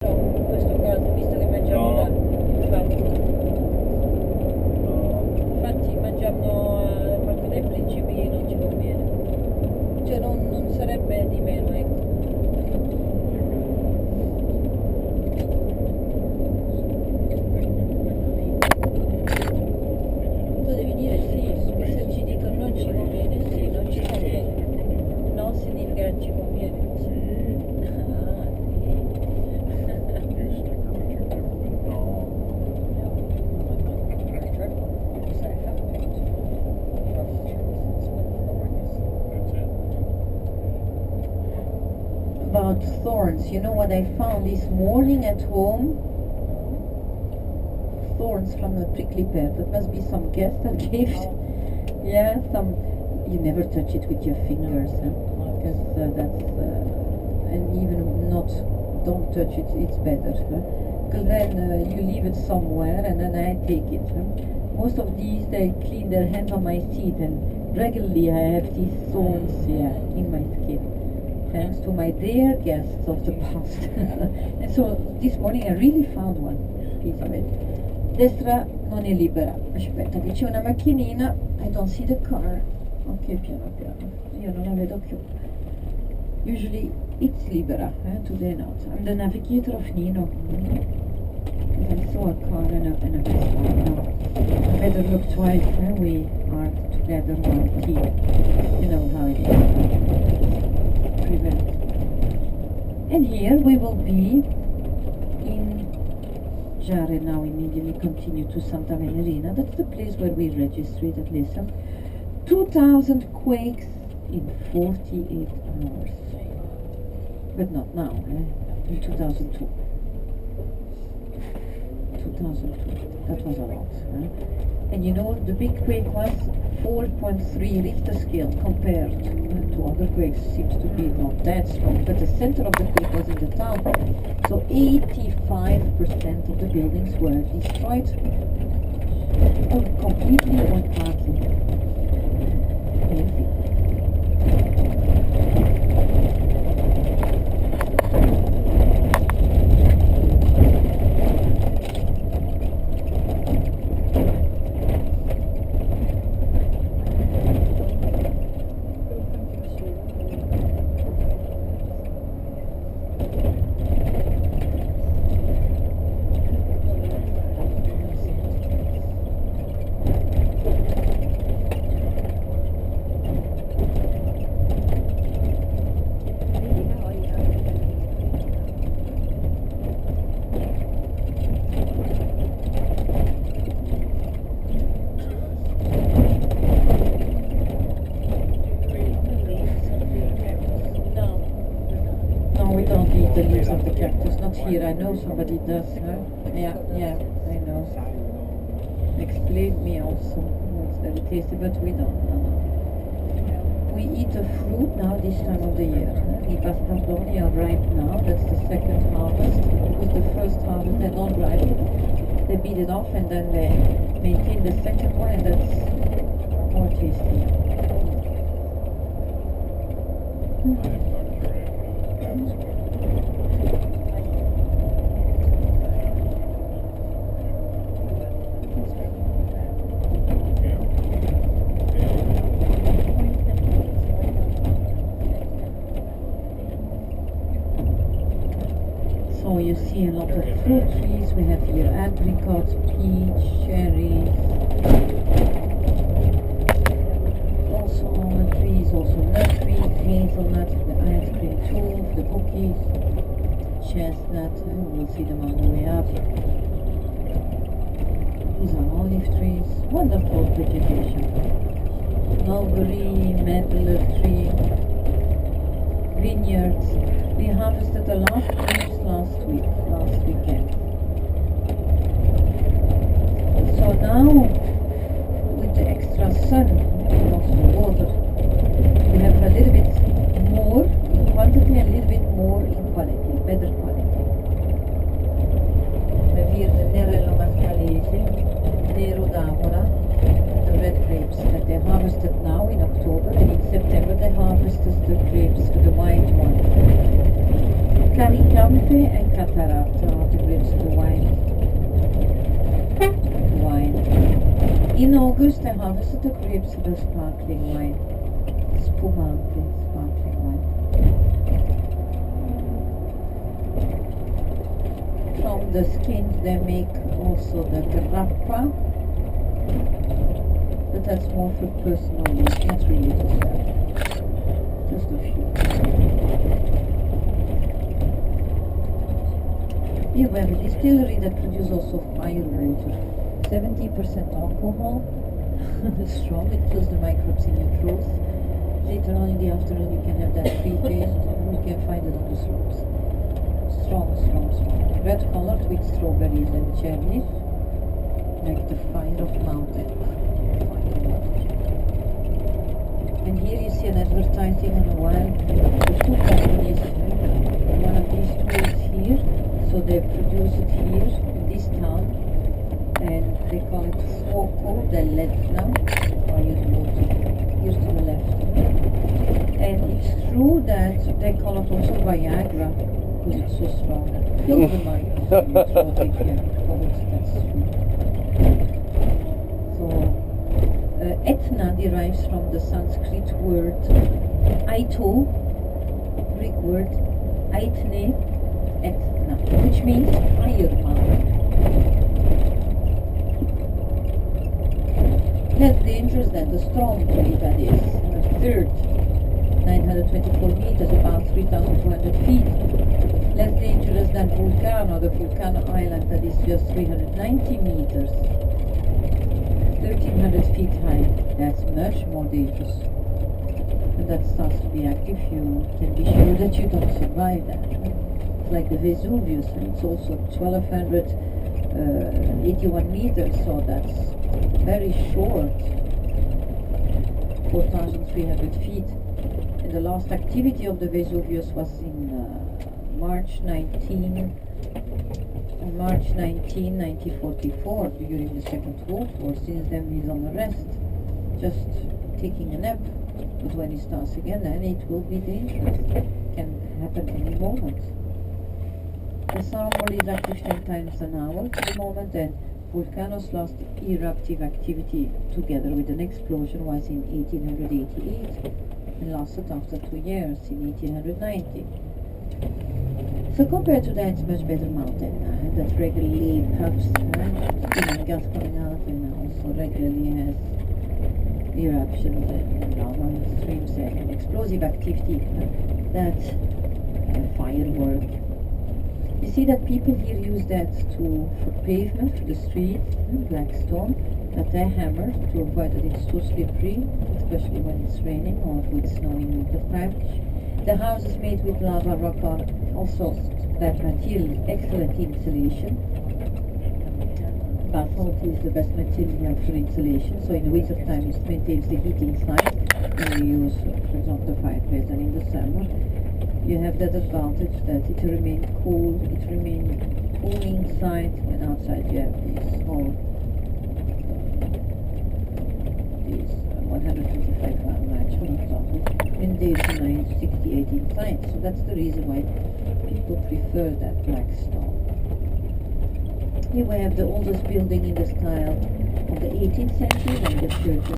No, in questo caso, visto che mangiamo là, infatti mangiamo al Parco dei Principi non ci conviene. Cioè non sarebbe di meno, ecco. Tu devi dire sì, se ci dicono non ci conviene, sì, non ci conviene. No, significa non ci conviene. About thorns, you know what I found this morning at home? Thorns from a prickly pear. That must be some guest that gave. Yeah, some. You never touch it with your fingers, huh? Because that's and even not. Don't touch it. It's better, because then you leave it somewhere and then I take it. Most of these they clean their hands on my teeth, and regularly I have these thorns, in my skin. Thanks to my dear guests of the past. And so this morning I really found one piece of it. Destra non è libera. Aspetta che c'è una macchinina. I don't see the car. Ok, piano piano. Io non la vedo più. Usually it's libera, today not. I'm the navigator of Nino. I saw a car and a bus now. I better look twice. We are together one team. You know how it is. And here we will be in Jare now. Immediately continue to Santa Venerina. That's the place where we registered at Lissa. 2,000 quakes in 48 hours. But not now, in 2002. 2002. That was a lot. And you know, the big quake was 4.3 Richter scale compared to other quakes. Seems to be not that strong, but the center of the quake was in the town. So 85% of the buildings were destroyed, completely or partly. Crazy. Here I know somebody does, Yeah, I know. Explain me also. It's very tasty, but we don't. No. We eat a fruit now this time of the year. The bastardonia are ripe now. That's the second harvest. It was the first harvest. They're not ripe. They beat it off and then they maintain the second one, and that's more tasty. You see a lot of fruit trees. We have here apricots, peach, cherries, also almond trees, also nut trees, hazelnut, the ice cream too, the cookies, chestnut, we'll see them on the way up. These are olive trees, wonderful vegetation. Mulberry, medlar tree, vineyards. We harvested the last grapes last weekend. So now, with the extra sun, lots of water, we have a little bit more in quantity and a little bit more in quality, better quality. We have here the Nerello Mascalese, Nero d'Avola, the red grapes that they harvested now in October, and in September they harvested the grapes, the white one. Caricampe and Catania. character of the grapes to wine. In August I harvested the grapes for the sparkling wine. Spumante sparkling wine. From the skins they make also the grappa, but that's more for personal use, not really to sell. Just a few. Here we have a distillery that produces also fire water. 70% alcohol, strong, it kills the microbes in your throat. Later on in the afternoon you can have that free taste, you can find it on the slopes. Strong. Red colored with strawberries and cherries, like the fire of mountain. And here you see an advertising on a wine. The two companies, one of these two is here, so they produce it here in this town, and they call it Fuoco dell'Etna, fire water, here to the left. And it's true that they call it also Viagra, because it's so strong that it kills the mind. That's what they can call it, that's true. So, Etna derives from the Sanskrit word Aito, Greek word Aitne, Etna, which means fire mountain. Less dangerous than the Stromboli, that is, the third, 924 meters, about 3,200 feet. Less dangerous than Vulcano, the Vulcano Island, that is just 390 meters. 1,300 feet high. That's much more dangerous. And that starts to be active, you can be sure that you don't survive that. It's like the Vesuvius, and it's also 1,281 meters, so that's very short. 4,300 feet. And the last activity of the Vesuvius was in March 19, 1944, during the Second World War. Since then he's on a rest, just taking a nap. But when he starts again, then it will be dangerous. Can happen any moment. The Stromboli is active 10 times an hour at the moment, and Vulcano's last eruptive activity together with an explosion was in 1888 and lasted after 2 years in 1890. So compared to that, it's much better mountain that regularly puffs gas coming out, and also regularly has eruptions and lava streams and explosive activity. That's firework. You see that people here use that for pavement, for the street, black stone, that they hammer to avoid that it's too slippery, especially when it's raining or with snow in winter time. The house is made with lava rock are also that material, excellent insulation. Basalt is the best material for insulation, so in the winter time it maintains the heat inside, and we use, for example, the fireplace, and in the summer you have that advantage that it remains cool, inside, and outside you have these 125 Fahrenheit, for example, and days and nights 68 inside. So that's the reason why people prefer that black stone. Here we have the oldest building in the style of the 18th century, and the church